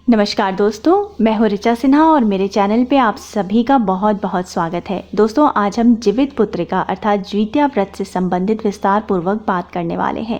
नमस्कार दोस्तों, मैं हूँ ऋचा सिन्हा और मेरे चैनल पे आप सभी का बहुत बहुत स्वागत है। दोस्तों, आज हम जीवित पुत्रिका अर्थात द्वितीया व्रत से संबंधित विस्तार पूर्वक बात करने वाले हैं।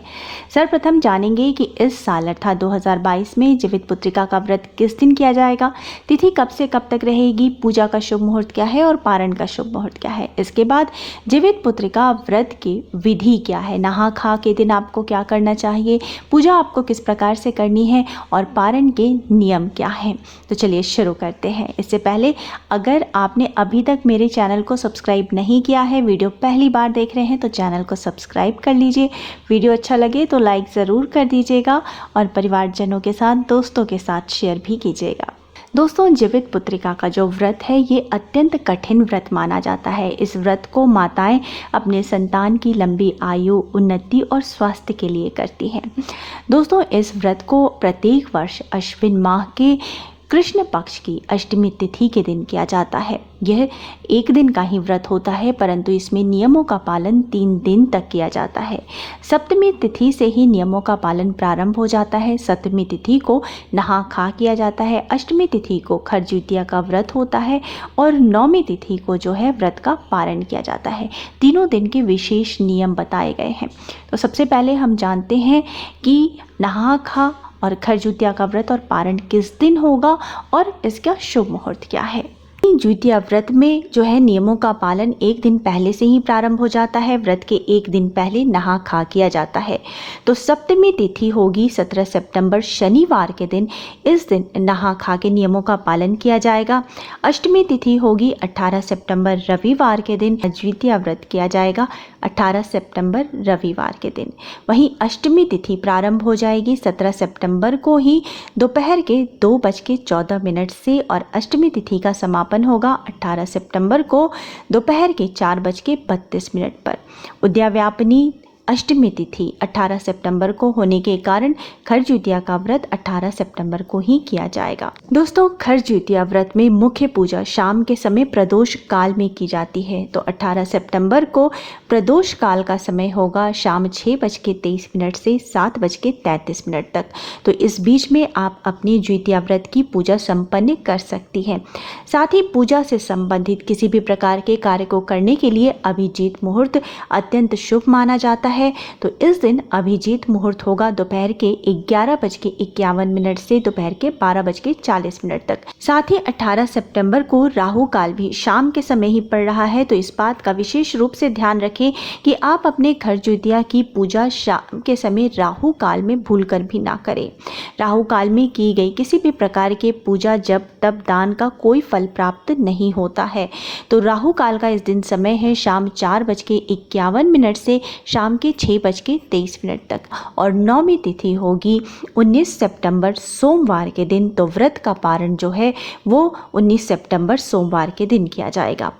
सर्वप्रथम जानेंगे कि इस साल अर्थात 2022 में जीवित पुत्रिका का व्रत किस दिन किया जाएगा, तिथि कब से कब तक रहेगी, पूजा का शुभ मुहूर्त क्या है और पारण का शुभ मुहूर्त क्या है। इसके बाद जीवित पुत्रिका व्रत की विधि क्या है, नहा खा के दिन आपको क्या करना चाहिए, पूजा आपको किस प्रकार से करनी है और पारण के नियम क्या है। तो चलिए शुरू करते हैं। इससे पहले अगर आपने अभी तक मेरे चैनल को सब्सक्राइब नहीं किया है, वीडियो पहली बार देख रहे हैं तो चैनल को सब्सक्राइब कर लीजिए। वीडियो अच्छा लगे तो लाइक ज़रूर कर दीजिएगा और परिवारजनों के साथ, दोस्तों के साथ शेयर भी कीजिएगा। दोस्तों, जीवित पुत्रिका का जो व्रत है ये अत्यंत कठिन व्रत माना जाता है। इस व्रत को माताएं अपने संतान की लंबी आयु, उन्नति और स्वास्थ्य के लिए करती हैं। दोस्तों, इस व्रत को प्रत्येक वर्ष अश्विन माह के कृष्ण पक्ष की अष्टमी तिथि के दिन किया जाता है। यह एक दिन का ही व्रत होता है, परंतु इसमें नियमों का पालन 3 दिन तक किया जाता है। सप्तमी तिथि से ही नियमों का पालन प्रारंभ हो जाता है। सप्तमी तिथि को नहा खा किया जाता है। अष्टमी तिथि को खरजुतिया का व्रत होता है और नौमी तिथि को जो है व्रत का पारण किया जाता है। तीनों दिन के विशेष नियम बताए गए हैं। तो सबसे पहले हम जानते हैं कि नहा खा और खरजुतिया का व्रत और पारण किस दिन होगा और इसका शुभ मुहूर्त क्या है। द्वितीया व्रत में जो है नियमों का पालन एक दिन पहले से ही प्रारंभ हो जाता है। व्रत के एक दिन पहले नहा खा किया जाता है। तो सप्तमी तिथि होगी 17 सितंबर शनिवार के दिन। इस दिन नहा खा के नियमों का पालन किया जाएगा। अष्टमी तिथि होगी 18 सितंबर रविवार के दिन। द्वितीया व्रत किया जाएगा 18 सितंबर रविवार के दिन। वहीं अष्टमी तिथि प्रारंभ हो जाएगी 17 सितंबर को ही दोपहर के 2:14 से और अष्टमी तिथि का समापन होगा 18 सितंबर को दोपहर के 4:32 पर। उद्याव्यापनी अष्टमी तिथि 18 सितंबर को होने के कारण खरजुतिया का व्रत 18 सितंबर को ही किया जाएगा। दोस्तों, खरजुतिया व्रत में मुख्य पूजा शाम के समय प्रदोष काल में की जाती है। तो 18 सितंबर को प्रदोष काल का समय होगा शाम 6:23 से 7:33 तक। तो इस बीच में आप अपनी द्वितीया व्रत की पूजा संपन्न कर सकती हैं। साथ ही पूजा से संबंधित किसी भी प्रकार के कार्य को करने के लिए अभिजीत मुहूर्त अत्यंत शुभ माना जाता है। तो इस दिन अभिजीत मुहूर्त होगा दोपहर के 11:51 से दोपहर के 12:40 तक। साथ ही 18 सितंबर को राहु काल भी शाम के समय ही पड़ रहा है। तो इस बात का विशेष रूप से ध्यान रखें कि आप अपने खरजुतिया की पूजा शाम के समय राहु काल में भूलकर भी ना करें। राहु काल में की गई किसी भी प्रकार के पूजा जब तब दान का कोई फल प्राप्त नहीं होता है। तो राहु काल का इस दिन समय है शाम 4:51 से शाम के 6:23 तक। और नौमी तिथि होगी 19 सितंबर सोमवार के दिन। तो व्रत का पारण जो है वो 19 सितंबर सोमवार के दिन किया जाएगा।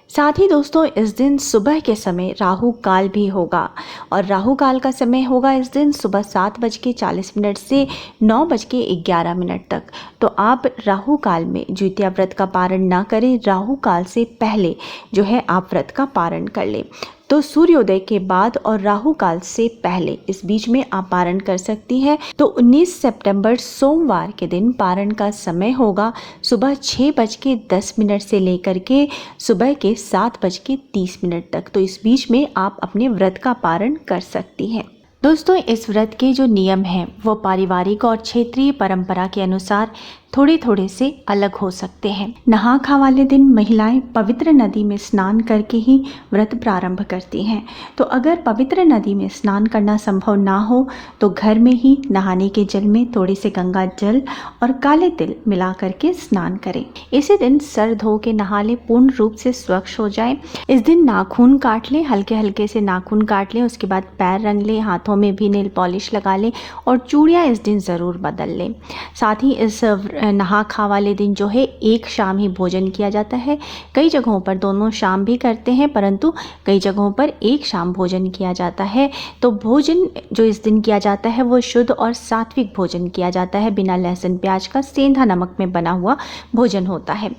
साथ ही दोस्तों, इस दिन सुबह के समय राहु काल भी होगा और राहु काल का समय होगा इस दिन सुबह 7:40 से 9:11 तक। तो आप राहु काल में द्वितीया व्रत का पारण ना करें। राहु काल से पहले जो है आप व्रत का पारण कर लें। तो सूर्योदय के बाद और राहु काल से पहले इस बीच में आप पारण कर सकती हैं। तो 19 सितंबर सोमवार के दिन पारण का समय होगा सुबह 6:10 से लेकर के सुबह के 7:30 तक। तो इस बीच में आप अपने व्रत का पारण कर सकती हैं। दोस्तों, इस व्रत के जो नियम हैं वो पारिवारिक और क्षेत्रीय परंपरा के अनुसार थोड़े थोड़े से अलग हो सकते हैं। नहा खा वाले दिन महिलाएं पवित्र नदी में स्नान करके ही व्रत प्रारंभ करती हैं। तो अगर पवित्र नदी में स्नान करना संभव ना हो तो घर में ही नहाने के जल में थोड़े से गंगा जल और काले तिल मिला करके स्नान करें। इसी दिन सर धो के नहा लें, पूर्ण रूप से स्वच्छ हो जाएं। इस दिन नाखून काट लें, हल्के हल्के से नाखून काट लें। उसके बाद पैर रंग लें, हाथों में भी नेल पॉलिश लगा लें और चूड़ियाँ इस दिन ज़रूर बदल लें। साथ ही इस नहा खा वाले दिन जो है एक शाम ही भोजन किया जाता है। कई जगहों पर दोनों शाम भी करते हैं, परंतु कई जगहों पर एक शाम भोजन किया जाता है। तो भोजन जो इस दिन किया जाता है वो शुद्ध और सात्विक भोजन किया जाता है। बिना लहसुन प्याज का सेंधा नमक में बना हुआ भोजन होता है।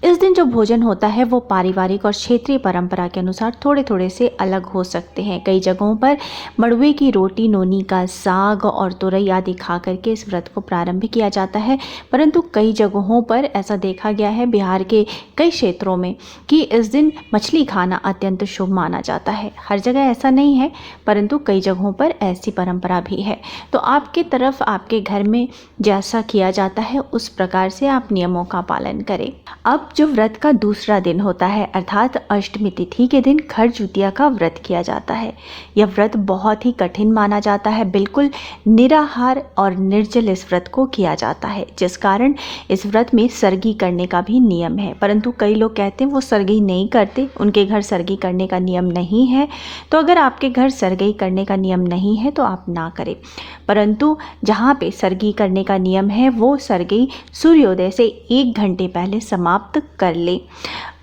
इस दिन जो भोजन होता है वो पारिवारिक और क्षेत्रीय परंपरा के अनुसार थोड़े थोड़े से अलग हो सकते हैं। कई जगहों पर मड़ुए की रोटी, नोनी का साग और तुरई आदि खा करके इस व्रत को प्रारंभ किया जाता है, परंतु कई जगहों पर ऐसा देखा गया है, बिहार के कई क्षेत्रों में, कि इस दिन मछली खाना अत्यंत शुभ माना जाता है। हर जगह ऐसा नहीं है, परंतु कई जगहों पर ऐसी परंपरा भी है। तो आपकी तरफ, आपके घर में जैसा किया जाता है उस प्रकार से आप नियमों का पालन करें। अब जो व्रत का दूसरा दिन होता है, अर्थात अष्टमी तिथि के दिन खरजुतिया का व्रत किया जाता है। यह व्रत बहुत ही कठिन माना जाता है। बिल्कुल निराहार और निर्जल इस व्रत को किया जाता है, जिस कारण इस व्रत में सरगी करने का भी नियम है। परंतु कई लोग कहते हैं वो सरगी नहीं करते, उनके घर सरगी करने का नियम नहीं है। तो अगर आपके घर सरगी करने का नियम नहीं है तो आप ना करें, परंतु जहाँ पे सरगी करने का नियम है वो सरगी सूर्योदय से 1 घंटे पहले समाप्त कर ले।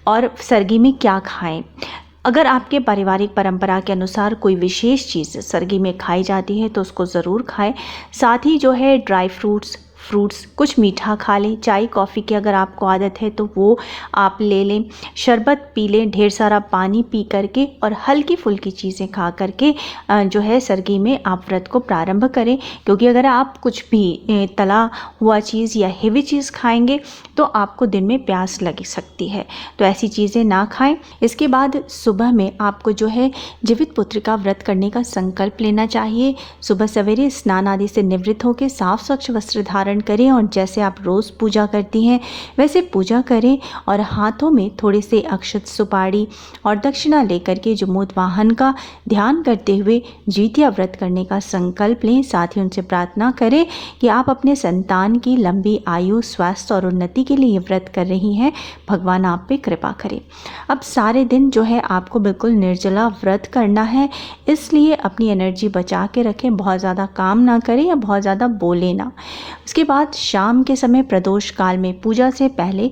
और सरगी में क्या खाएं? अगर आपके पारिवारिक परंपरा के अनुसार कोई विशेष चीज़ सरगी में खाई जाती है तो उसको ज़रूर खाएं। साथ ही जो है ड्राई फ्रूट्स, कुछ मीठा खा लें। चाय कॉफ़ी की अगर आपको आदत है तो वो आप ले लें। शरबत पी लें, ढेर सारा पानी पी करके और हल्की फुल्की चीज़ें खा करके जो है सरगी में आप व्रत को प्रारंभ करें। क्योंकि अगर आप कुछ भी तला हुआ चीज़ या हेवी चीज़ खाएंगे तो आपको दिन में प्यास लग सकती है, तो ऐसी चीज़ें ना खाएं। इसके बाद सुबह में आपको जो है जीवित पुत्र का व्रत करने का संकल्प लेना चाहिए। सुबह सवेरे स्नान आदि से निवृत्त होकर साफ स्वच्छ वस्त्र धारण करें और जैसे आप रोज़ पूजा करती हैं वैसे पूजा करें और हाथों में थोड़े से अक्षत, सुपारी और दक्षिणा लेकर के जमूत वाहन का ध्यान करते हुए ज्वितिया व्रत करने का संकल्प लें। साथ ही उनसे प्रार्थना करें कि आप अपने संतान की लंबी आयु, स्वास्थ्य और उन्नति के लिए व्रत कर रही हैं, भगवान आप पे कृपा करें। अब सारे दिन जो है आपको बिल्कुल निर्जला व्रत करना है, इसलिए अपनी एनर्जी बचा के रखें, बहुत ज़्यादा काम ना करें या बहुत ज़्यादा बोले ना। उसके बाद शाम के समय प्रदोष काल में पूजा से पहले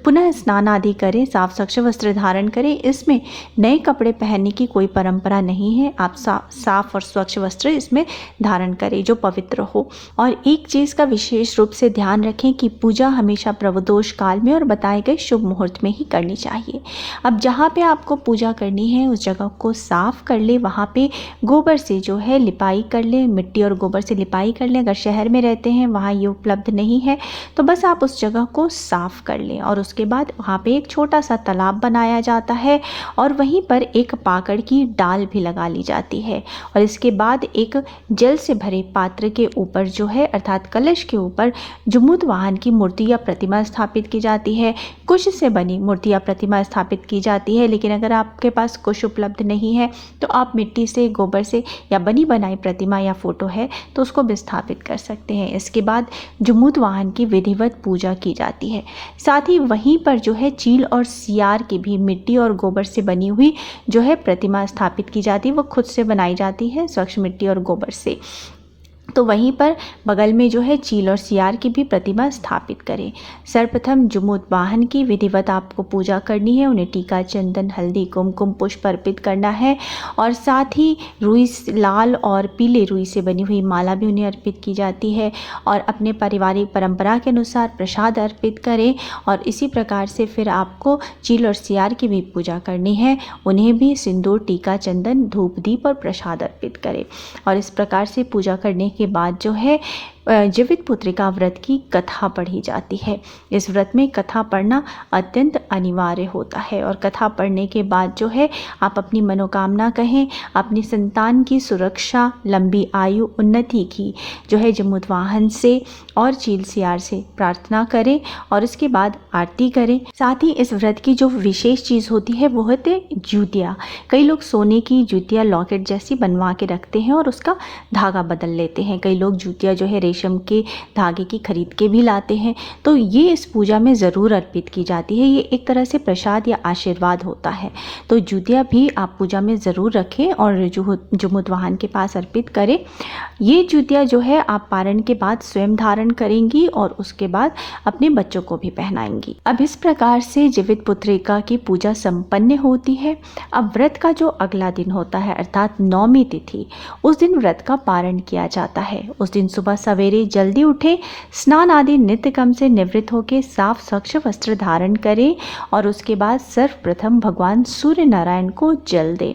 पुनः स्नान आदि करें, साफ स्वच्छ वस्त्र धारण करें। इसमें नए कपड़े पहनने की कोई परंपरा नहीं है। आप साफ और स्वच्छ वस्त्र इसमें धारण करें जो पवित्र हो। और एक चीज़ का विशेष रूप से ध्यान रखें कि पूजा हमेशा प्रदोष काल में और बताए गए शुभ मुहूर्त में ही करनी चाहिए। अब जहाँ पे आपको पूजा करनी है उस जगह को साफ कर ले, वहाँ पे गोबर से जो है लिपाई कर ले, मिट्टी और गोबर से लिपाई कर ले। अगर शहर में रहते हैं वहाँ ये उपलब्ध नहीं है तो बस आप उस जगह को साफ कर लें। और उसके बाद वहाँ पे एक छोटा सा तालाब बनाया जाता है और वहीं पर एक पाकड़ की डाल भी लगा ली जाती है। और इसके बाद एक जल से भरे पात्र के ऊपर जो है, अर्थात कलश के ऊपर, जमूत वाहन की मूर्ति या प्रतिमा स्थापित की जाती है। कुश से बनी मूर्ति या प्रतिमा स्थापित की जाती है, लेकिन अगर आपके पास कुश उपलब्ध नहीं है तो आप मिट्टी से, गोबर से या बनी बनाई प्रतिमा या फोटो है तो उसको भी स्थापित कर सकते हैं। इसके बाद जमूत वाहन की विधिवत पूजा की जाती है। साथ ही वहीं पर जो है चील और सियार की भी मिट्टी और गोबर से बनी हुई जो है प्रतिमा स्थापित की जाती है। वो खुद से बनाई जाती है स्वच्छ मिट्टी और गोबर से। तो वहीं पर बगल में जो है चील और सियार की भी प्रतिमा स्थापित करें। सर्वप्रथम जमूत वाहन की विधिवत आपको पूजा करनी है। उन्हें टीका, चंदन, हल्दी, कुमकुम, पुष्प अर्पित करना है और साथ ही रुई, लाल और पीले रुई से बनी हुई माला भी उन्हें अर्पित की जाती है। और अपने पारिवारिक परंपरा के अनुसार प्रसाद अर्पित करें और इसी प्रकार से फिर आपको चील और सियार की भी पूजा करनी है। उन्हें भी सिंदूर, टीका, चंदन, धूप, दीप और प्रसाद अर्पित करें। और इस प्रकार से पूजा करने के बाद जो है जीवित पुत्रिका व्रत की कथा पढ़ी जाती है। इस व्रत में कथा पढ़ना अत्यंत अनिवार्य होता है और कथा पढ़ने के बाद जो है आप अपनी मनोकामना कहें, अपनी संतान की सुरक्षा, लंबी आयु, उन्नति की जो है जमूत वाहन से और चील सियार से प्रार्थना करें और उसके बाद आरती करें। साथ ही इस व्रत की जो विशेष चीज़ होती है वो होते ज्यूतिया। कई लोग सोने की ज्यूतिया लॉकेट जैसी बनवा के रखते हैं और उसका धागा बदल लेते हैं। कई लोग ज्यूतिया जो है रेशम के धागे की खरीद के भी लाते हैं। तो ये इस पूजा में ज़रूर अर्पित की जाती है। ये एक तरह से प्रसाद या आशीर्वाद होता है। तो ज्यूतिया भी आप पूजा में ज़रूर रखें और जमूत वाहन के पास अर्पित करें। ये ज्यूतिया जो है आप पारण के बाद स्वयं धारण करेंगी और उसके बाद अपने बच्चों को भी पहनाएंगी। अब इस प्रकार से जीवित पुत्रिका की पूजा संपन्न होती है। अब व्रत का जो अगला दिन होता है अर्थात नौमी तिथि, उस दिन व्रत का पारण किया जाता है। उस दिन सुबह सवेरे सवेरे जल्दी उठें, स्नान आदि नित्य कर्म से निवृत्त होकर साफ स्वच्छ वस्त्र धारण करें और उसके बाद सर्वप्रथम भगवान सूर्य नारायण को जल दें।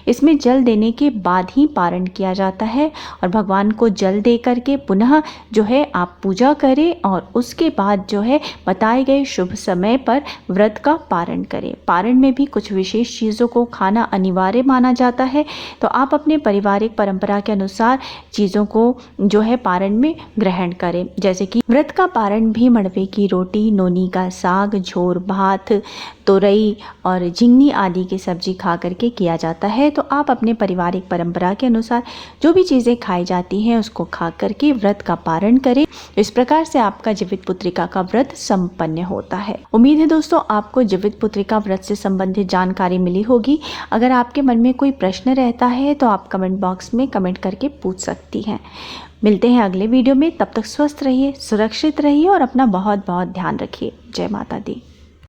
इसमें जल देने के बाद ही पारण किया जाता है और भगवान को जल दे करके पुनः जो है आप पूजा करें और उसके बाद जो है बताए गए शुभ समय पर व्रत का पारण करें। पारण में भी कुछ विशेष चीज़ों को खाना अनिवार्य माना जाता है, तो आप अपने पारिवारिक परंपरा के अनुसार चीज़ों को जो है पारण में ग्रहण करें। जैसे कि व्रत का पारण भी मड़वे की रोटी, नोनी का साग, झोर भात, तोरई और झिंगनी आदि की सब्जी खा करके किया जाता है। तो आप अपने पारिवारिक परंपरा के अनुसार जो भी चीज़ें खाई जाती हैं उसको खा करके व्रत का पारण करें। इस प्रकार से आपका जीवित पुत्रिका का व्रत संपन्न होता है। उम्मीद है दोस्तों आपको जीवित पुत्रिका व्रत से संबंधित जानकारी मिली होगी। अगर आपके मन में कोई प्रश्न रहता है तो आप कमेंट बॉक्स में कमेंट करके पूछ सकती हैं। मिलते हैं अगले वीडियो में, तब तक स्वस्थ रहिए, सुरक्षित रहिए और अपना बहुत बहुत ध्यान रखिए। जय माता दी।